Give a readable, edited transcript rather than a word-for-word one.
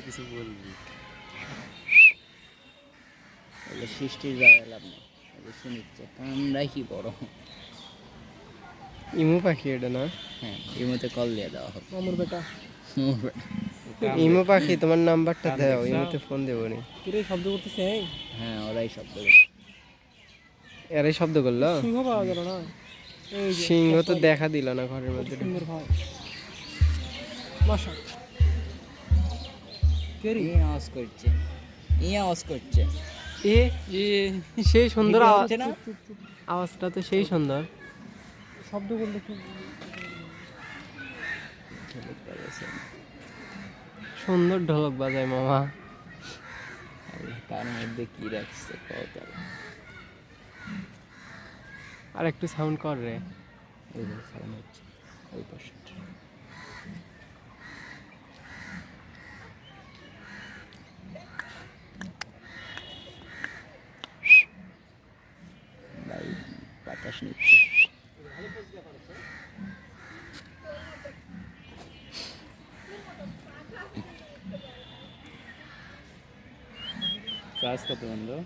কিছু বলবি সৃষ্টির গায়ে লাভ নেই, শুনিচ্ছে কামড়াই কি বড়। ইমু পাখি এটা না? হ্যাঁ, এই মধ্যে কল দিয়ে দেওয়া হবে। আমার বেটা ইমু পাখি তোমার নাম্বারটা দাও, ইমুতে ফোন দেবো নি। কিরে শব্দ করতেছে? হ্যাঁ, ওরাই শব্দ এরাই শব্দ করলো। সিংহ পাওয়া গেল না। এই যে সিংহ তো দেখা দিল না ঘরের মধ্যে। সুন্দর ভাই মাশা কেরি আওয়াজ করছে, আওয়াজ করছে। এ সেই সুন্দর ভিডিও আওয়াজ হচ্ছে না? আওয়াজটা তো সেই সুন্দর। শব্দ করলে কি সুন্দর ঢোলক বাজায় মামা। তার মধ্যে কি রাখছে কত? আর একটু সাউন্ড কর রে। ওই যে সাউন্ড হচ্ছে ওই পাশে। ভাই বাতাস নিচ্ছে। চার্জ কত বন্ধু?